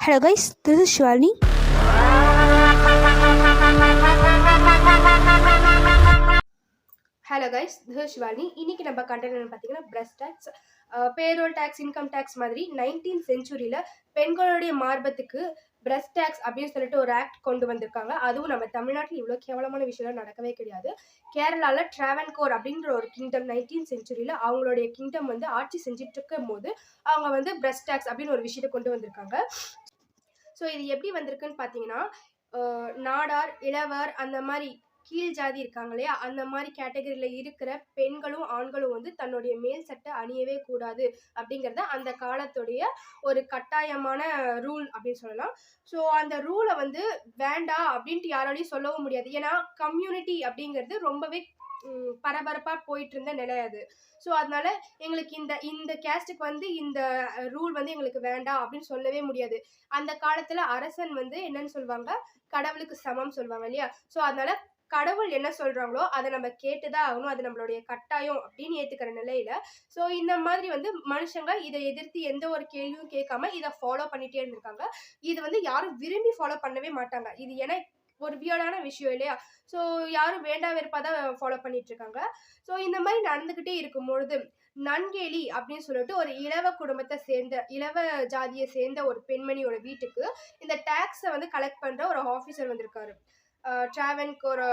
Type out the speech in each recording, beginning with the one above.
Hello guys, this is Shwalini. Hello guys, this is Shivani. இன்னைக்கு நம்ம content பார்த்தீங்கன்னா breast taxes, payroll taxes, income tax மாதிரி 19th செஞ்சுரியில் பெண்களுடைய மார்பத்துக்கு breast tax அப்படின்னு சொல்லிட்டு ஒரு ஆக்ட் கொண்டு வந்திருக்காங்க. அதுவும் நம்ம தமிழ்நாட்டில் இவ்வளோ கேவலமான விஷயம்லாம் நடக்கவே கிடையாது. கேரளாவில் ட்ராவன்கோர் அப்படின்ற ஒரு கிங்டம் 19th செஞ்சுரியில் அவங்களுடைய கிங்டம் வந்து ஆட்சி செஞ்சுட்டு இருக்கும் போது அவங்க வந்து பிரஸ்ட் டேக்ஸ் அப்படின்னு ஒரு விஷயத்தை கொண்டு வந்திருக்காங்க. ஸோ இது எப்படி வந்திருக்குன்னு பார்த்தீங்கன்னா, நாடார், இளவர், அந்த மாதிரி கீழ் ஜாதி இருக்காங்க இல்லையா, அந்த மாதிரி கேட்டகரியில் இருக்கிற பெண்களும் ஆண்களும் வந்து தன்னுடைய மேல் சட்டை அணியவே கூடாது அப்படிங்கிறத அந்த காலத்துடைய ஒரு கட்டாயமான ரூல் அப்படின்னு சொல்லலாம். ஸோ அந்த ரூலை வந்து வேண்டாம் அப்படின்ட்டு யாராலையும் சொல்லவும் முடியாது. ஏன்னா கம்யூனிட்டி அப்படிங்கிறது ரொம்பவே பரபரப்பாக போயிட்டு இருந்த நிலை அது. ஸோ அதனால எங்களுக்கு இந்த கேஸ்ட்டுக்கு வந்து இந்த ரூல் வந்து எங்களுக்கு வேண்டாம் அப்படின்னு சொல்லவே முடியாது. அந்த காலத்தில் அரசன் வந்து என்னன்னு சொல்லுவாங்க, கடவுளுக்கு சமம் சொல்லுவாங்க இல்லையா. ஸோ அதனால கடவுள் என்ன சொல்றாங்களோ அதை நம்ம கேட்டுதான் ஆகணும், அது நம்மளுடைய கட்டாயம் அப்படின்னு ஏத்துக்கிற நிலையில ஸோ இந்த மாதிரி வந்து மனுஷங்க இதை எதிர்த்து எந்த ஒரு கேள்வியும் கேட்காம இதை ஃபாலோ பண்ணிட்டே இருந்திருக்காங்க. இது வந்து யாரும் விரும்பி ஃபாலோ பண்ணவே மாட்டாங்க. இது ஏன்னா ஒரு வியர்டான விஷயம் இல்லையா. ஸோ யாரும் வேண்டா வெறுப்பா தான் ஃபாலோ பண்ணிட்டு இருக்காங்க. ஸோ இந்த மாதிரி நடந்துகிட்டே இருக்கும்பொழுது நன்கேலி அப்படின்னு சொல்லிட்டு ஒரு இளவ ஜாதியை சேர்ந்த ஒரு பெண்மணியோட வீட்டுக்கு இந்த டாக்ஸை வந்து கலெக்ட் பண்ற ஒரு ஆஃபீஸர் வந்திருக்காரு. ட்ராவன்கோர்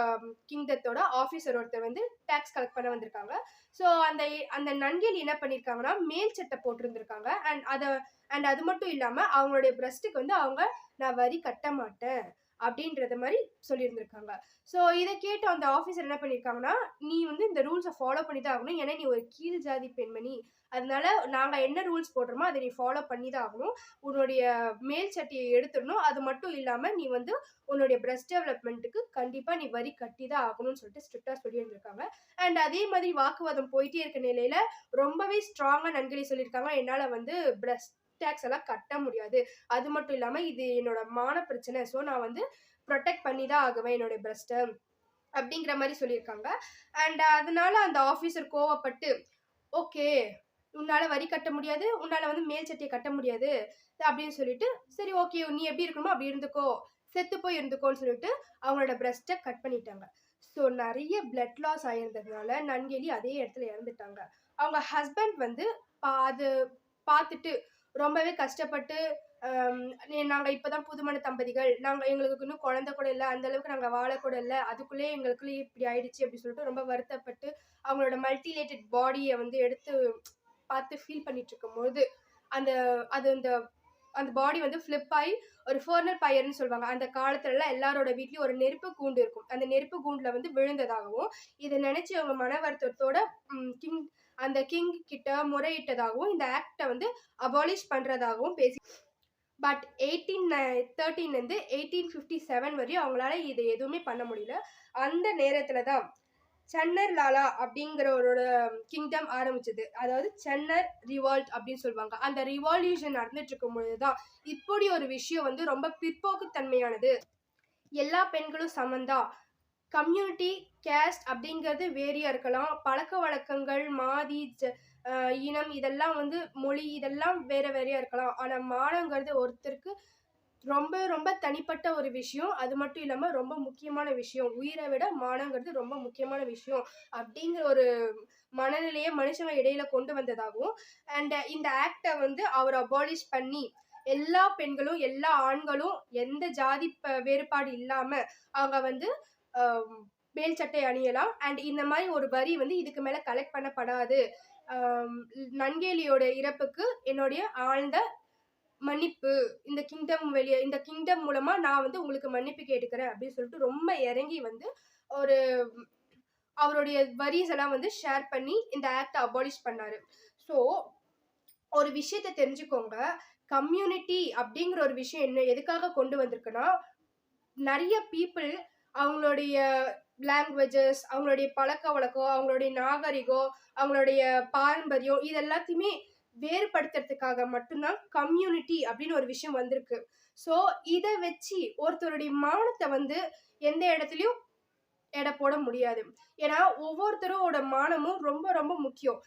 கிங்டத்தோட ஆஃபீஸர் ஒருத்தர் வந்து டேக்ஸ் கலெக்ட் பண்ண வந்திருக்காங்க. ஸோ அந்த நன்கேலி என்ன பண்ணியிருக்காங்கன்னா, மேல் சட்டை போட்டிருந்திருக்காங்க. அண்ட் அது மட்டும் இல்லாமல் அவங்களுடைய பிரஸ்ட்டுக்கு வந்து நான் வரி கட்ட மாட்டேன் அப்படின்றத மாதிரி சொல்லியிருந்திருக்காங்க. ஸோ இதை கேட்டு அந்த ஆஃபீஸர் என்ன பண்ணியிருக்காங்கன்னா, நீ வந்து இந்த ரூல்ஸை ஃபாலோ பண்ணி தான் ஆகணும், ஏன்னா நீ ஒரு கீழ் ஜாதி பெண்மணி, அதனால நாங்கள் என்ன ரூல்ஸ் போடுறோமோ அதை நீ ஃபாலோ பண்ணி தான் ஆகணும், உன்னுடைய மேல் சட்டையை எடுத்துடணும், அது மட்டும் இல்லாமல் நீ வந்து உன்னுடைய பிரஸ்ட் டெவலப்மெண்ட்டுக்கு கண்டிப்பாக நீ வரி கட்டி தான் ஆகணும்னு சொல்லிட்டு ஸ்ட்ரிக்டாக சொல்லியிருந்திருக்காங்க. அண்ட் அதே மாதிரி வாக்குவாதம் போயிட்டே இருக்க நிலையில ரொம்பவே ஸ்ட்ராங்காக நன்கொடை சொல்லியிருக்காங்க, என்னால் வந்து பிரஸ்ட் டேக்ஸ் எல்லாம் கட்ட முடியாது, அது மட்டும் இல்லாமல் இது என்னோட மான பிரச்சனை, ஸோ நான் வந்து ப்ரொடெக்ட் பண்ணி தான் ஆகுவேன் என்னுடைய பிரஸ்ட்டை அப்படிங்கிற மாதிரி சொல்லியிருக்காங்க. அண்ட் அதனால அந்த ஆஃபீஸர் கோவப்பட்டு, ஓகே உன்னால வரி கட்ட முடியாது, உன்னால வந்து மேல் சட்டையை கட்ட முடியாது அப்படின்னு சொல்லிட்டு, சரி ஓகே நீ எப்படி இருக்கணுமோ அப்படி இருந்துக்கோ, செத்து போய் இருந்துக்கோன்னு சொல்லிட்டு அவங்களோட பிரஸ்ட்டை கட் பண்ணிட்டாங்க. ஸோ நிறைய பிளட் லாஸ் ஆயிருந்ததுனால நன்கேலி அதே இடத்துல இறந்துட்டாங்க. அவங்க ஹஸ்பண்ட் வந்து அது பார்த்துட்டு ரொம்பவே கஷ்டப்பட்டு, நாங்கள் இப்போதான் புதுமண தம்பதிகள், எங்களுக்கு இன்னும் குழந்தை கூட இல்லை, அந்த அளவுக்கு நாங்கள் வாழக்கூட இல்லை, அதுக்குள்ளேயே எங்களுக்குள்ளேயே இப்படி ஆயிடுச்சு அப்படி சொல்லிட்டு ரொம்ப வருத்தப்பட்டு அவங்களோட மல்டிலேட்டட் பாடியை வந்து எடுத்து பார்த்து ஃபீல் பண்ணிட்டு இருக்கும்போது அந்த பாடி வந்து ஃப்ளிப் ஆகி ஒரு ஃபர்னர் பயர்னு சொல்லுவாங்க. அந்த காலத்துலலாம் எல்லாரோட வீட்லேயும் ஒரு நெருப்பு கூண்டு இருக்கும், அந்த நெருப்பு கூண்டில் வந்து விழுந்ததாகவும் இதை நினைச்சு அவங்க மன வருத்தத்தோட அந்த கிங் கிட்ட முறையிட்டதாகவும் இந்த ஆக்டை வந்து அபாலிஷ் பண்றதாகவும் பேசி, பட் 1813 1857 வரையும் அவங்களால இதை எதுவுமே பண்ண முடியல. அந்த நேரத்துல தான் சன்னர் லாலா அப்படிங்கிறவரோட கிங்டம் ஆரம்பிச்சது. அதாவது சன்னர் ரிவால்ட் அப்படின்னு சொல்லுவாங்க. அந்த ரிவால்யூஷன் நடந்துட்டு இருக்கும் பொழுதுதான் இப்படி ஒரு விஷயம் வந்து ரொம்ப பிற்போக்குத்தன்மையானது, எல்லா பெண்களும் சமந்தான், கம்யூனிட்டி கேஸ்ட் அப்படிங்கிறது வேறியா இருக்கலாம், பழக்க வழக்கங்கள் மாதி இனம் இதெல்லாம் வந்து மொழி இதெல்லாம் வேறையா இருக்கலாம், ஆனா மானங்கிறது ஒருத்தருக்கு ரொம்ப ரொம்ப தனிப்பட்ட ஒரு விஷயம், அது மட்டும் இல்லாம ரொம்ப முக்கியமான விஷயம், உயிரை விட மானங்கிறது ரொம்ப முக்கியமான விஷயம் அப்படிங்கிற ஒரு மனநிலையை மனுஷங்க இடையில கொண்டு வந்ததாகவும், அண்ட் இந்த ஆக்டை வந்து அவர் அபாலிஷ் பண்ணி எல்லா பெண்களும் எல்லா ஆண்களும் எந்த ஜாதி வேறுபாடு இல்லாம அவங்க வந்து மேல் சட்டை அணியலாம். அண்ட் இந்த மாதிரி ஒரு வரி வந்து இதுக்கு மேல கலெக்ட் பண்ணப்படாது, நன்கேலியோட இறப்புக்கு என்னுடைய ஆழ்ந்த மன்னிப்பு, இந்த கிங்டம் மூலமா நான் வந்து உங்களுக்கு மன்னிப்பு கேட்டுக்கிறேன் அப்படின்னு சொல்லிட்டு ரொம்ப இறங்கி வந்து ஒரு அவருடைய வரிஸ் எல்லாம் வந்து ஷேர் பண்ணி இந்த ஆக்ட் அபாலிஷ் பண்ணாரு. ஸோ ஒரு விஷயத்தை தெரிஞ்சுக்கோங்க, கம்யூனிட்டி அப்படிங்கிற ஒரு விஷயம் எதுக்காக கொண்டு வந்திருக்குன்னா, நிறைய பீப்புள் அவங்களுடைய லாங்குவேஜஸ், அவங்களுடைய பழக்க வழக்கம், அவங்களுடைய நாகரிகம், அவங்களுடைய பாரம்பரியம் இது எல்லாத்தையுமே வேறுபடுத்துறதுக்காக மட்டும்தான் கம்யூனிட்டி அப்படின்னு ஒரு விஷயம் வந்திருக்கு. ஸோ இதை வச்சு ஒருத்தருடைய மானத்தை வந்து எந்த இடத்துலையும் எடை போட முடியாது. ஏன்னா ஒவ்வொருத்தரோட மானமும் ரொம்ப ரொம்ப முக்கியம்.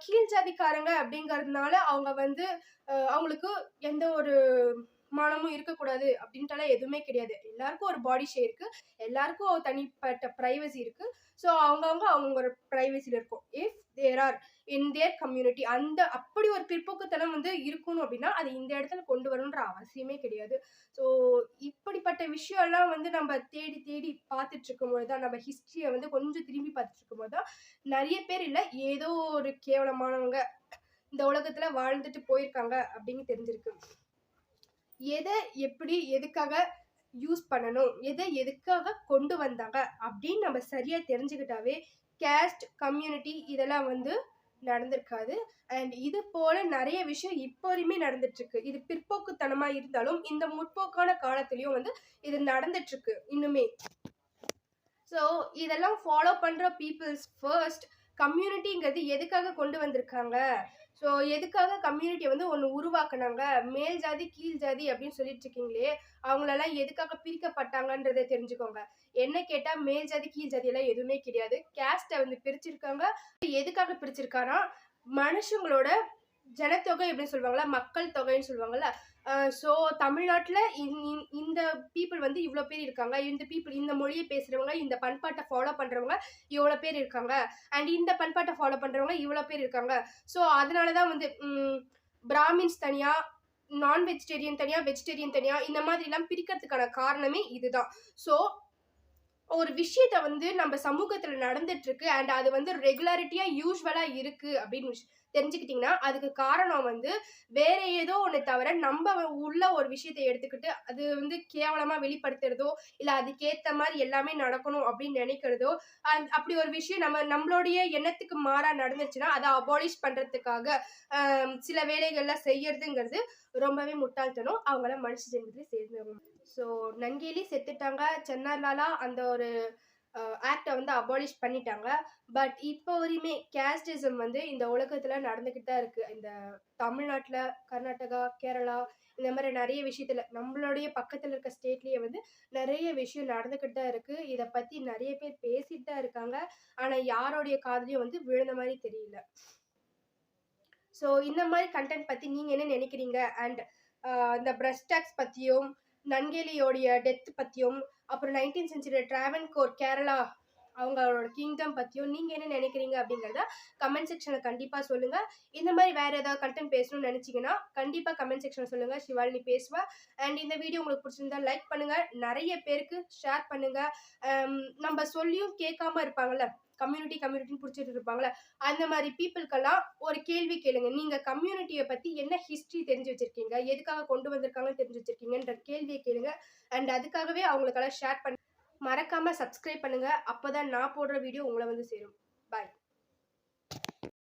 கீழ் ஜாதிக்காரங்க அப்படிங்கிறதுனால அவங்க வந்து அவங்களுக்கு எந்த ஒரு மானமும் இருக்கக்கூடாது அப்படின்ட்டுலாம் எதுவுமே கிடையாது. எல்லாருக்கும் ஒரு பாடி ஷேர் இருக்கு. எல்லாருக்கும் ஒரு தனிப்பட்ட பிரைவசி இருக்கு. ஸோ அவங்க பிரைவசில இருக்கும். If there are in their community அந்த அப்படி ஒரு பிற்போக்குத்தனம் வந்து இருக்கணும் அப்படின்னா, அது இந்த இடத்துல கொண்டு வரணுன்ற அவசியமே கிடையாது. ஸோ இப்படிப்பட்ட விஷயம்லாம் வந்து நம்ம தேடி தேடி பார்த்துட்டு இருக்கும்போது தான், நம்ம ஹிஸ்டரிய வந்து கொஞ்சம் திரும்பி பார்த்துட்டு இருக்கும்போது தான், நெறைய பேர் இல்ல, ஏதோ ஒரு கேவலமானவங்க இந்த உலகத்துல வாழ்ந்துட்டு போயிருக்காங்க அப்படின்னு தெரிஞ்சிருக்கு. எத எப்படி எதுக்காக யூஸ் பண்ணணும், எத எதுக்காக கொண்டு வந்தாங்க அப்படின்னு நம்ம சரியா தெரிஞ்சுக்கிட்டாவே, கேஸ்ட், கம்யூனிட்டி இதெல்லாம் வந்து நடந்திருக்காது. அண்ட் இது போல நெறைய விஷயம் இப்போ வரையுமே நடந்துட்டு இருக்கு. இது பிற்போக்குத்தனமா இருந்தாலும், இந்த முற்போக்கான காலத்திலயும் வந்து இது நடந்துட்டு இருக்கு இன்னுமே. ஸோ இதெல்லாம் ஃபாலோ பண்ற பீப்பிள்ஸ் ஃபர்ஸ்ட் கம்யூனிட்டிங்கிறது எதுக்காக கொண்டு வந்திருக்காங்க? ஸோ எதுக்காக கம்யூனிட்டிய வந்து ஒண்ணு உருவாக்குனாங்க? மேல் ஜாதி, கீழ் ஜாதி அப்படின்னு சொல்லிட்டு இருக்கீங்களே, அவங்களெல்லாம் எதுக்காக பிரிக்கப்பட்டாங்கன்றத தெரிஞ்சுக்கோங்க. என்ன கேட்டா மேல் ஜாதி, கீழ் ஜாதி எல்லாம் எதுவுமே கிடையாது. கேஸ்ட்ட வந்து பிரிச்சிருக்காங்க. எதுக்காக பிரிச்சிருக்கான்னா, மனுஷங்களோட ஜனத்தொகை அப்படின்னு சொல்லுவாங்கல்ல, மக்கள் தொகைன்னு சொல்லுவாங்கல்ல. ஸோ தமிழ்நாட்டுல இந்த பீப்பிள் வந்து இவ்ளோ பேர் இருக்காங்க. இந்த பீப்பிள் இந்த மொழிய பேசுறவங்க, இந்த பண்பாட்ட ஃபாலோ பண்றவங்க இவ்ளோ பேர் இருக்காங்க. அண்ட் இந்த பண்பாட்ட ஃபாலோ பண்றவங்க இவ்ளோ பேர் இருக்காங்க. ஸோ அதனால தான் வந்து பிராமின்ஸ் தனியா, நான் வெஜிடேரியன் தனியா, வெஜிடேரியன் தனியா இந்த மாதிரிலாம் பிரிக்கிறதுக்கான காரணமே இதுதான். ஸோ ஒரு விஷயத்த வந்து நம்ம சமூகத்துல நடந்துட்டு இருக்கு அண்ட் அது வந்து ரெகுலாரிட்டியா யூசுவலா இருக்கு அப்படின்னு தெரிஞ்சுக்கிட்டீங்கன்னா, அதுக்கு காரணம் வந்து வேற ஏதோ ஒண்ணு தவிர நம்ம உள்ள ஒரு விஷயத்த எடுத்துக்கிட்டு அது வந்து கேவலமா வெளிப்படுத்துறதோ, இல்ல அதுக்கேத்த மாதிரி எல்லாமே நடக்கணும் அப்படின்னு நினைக்கிறதோ, அப்படி ஒரு விஷயம் நம்மளுடைய எண்ணத்துக்கு மாறா நடந்துச்சுன்னா, அதை அபாலிஷ் பண்றதுக்காக சில வேலைகள்லாம் செய்யறதுங்கிறது ரொம்பவே முட்டாள்தனம். அவங்களாம் மனுஷ ஜென்மத்திலே சேர்ந்தவங்க. ஸோ நங்கேலி செத்துட்டாங்க. சென்னார்லாலா அந்த ஒரு ஆக்ட வந்து அபாலிஷ் பண்ணிட்டாங்க. பட் இப்போ வரையுமே கேஸ்டிசம் வந்து இந்த உலகத்துல நடந்துகிட்டு தான் இருக்கு. இந்த தமிழ்நாட்டுல, கர்நாடகா, கேரளா இந்த மாதிரி நெறைய விஷயத்துல நம்மளுடைய பக்கத்துல இருக்க ஸ்டேட்லயே வந்து நெறைய விஷயம் நடந்துகிட்டு தான் இருக்கு. இத பத்தி நெறைய பேர் பேசிட்டு தான் இருக்காங்க. ஆனா யாருடைய காதுலயும் வந்து விழுந்த மாரி தெரியல. ஸோ இந்த மாதிரி கன்டென்ட் பத்தி நீங்க என்ன நினைக்கிறீங்க? அண்ட் இந்த பிரஸ்ட் டாக்ஸ் பத்தியும், நன்கேலியோடைய டெத் பத்தியும், அப்புறம் 19th செஞ்சுரி ட்ராவன்கோர் கேரளா அவங்களோட கிங்டம் பத்தியும் நீங்க என்ன நினைக்கிறீங்க அப்படிங்கிறத கமெண்ட் செக்ஷன்ல கண்டிப்பா சொல்லுங்க. இந்த மாதிரி வேற ஏதாவது கண்டென்ட் பேசணும்னு நினைச்சீங்கன்னா கண்டிப்பா கமெண்ட் செக்ஷன்ல சொல்லுங்க. ஷிவாலினி பேசுவா. அண்ட் இந்த வீடியோ உங்களுக்கு பிடிச்சிருந்தா லைக் பண்ணுங்க, நிறைய பேருக்கு ஷேர் பண்ணுங்க. நம்ம சொல்லியும் கேட்காம இருப்பாங்கல்ல, கம்யூனிட்டின்னு பிடிச்சிட்டு இருப்பாங்கல்ல, அந்த மாதிரி பீப்புளுக்கெல்லாம் ஒரு கேள்வி கேளுங்க. நீங்க கம்யூனிட்டியை பத்தி என்ன ஹிஸ்டரி தெரிஞ்சு வச்சிருக்கீங்க, எதுக்காக கொண்டு வந்திருக்காங்கன்னு தெரிஞ்சு வச்சிருக்கீங்கன்ற கேள்வியை கேளுங்க. அண்ட் அதுக்காகவே அவங்களுக்கெல்லாம் ஷேர் பண்ணி மறக்காம சப்ஸ்கிரைப் பண்ணுங்க. அப்பதான் நான் போடுற வீடியோ உங்களை வந்து சேரும். பாய்.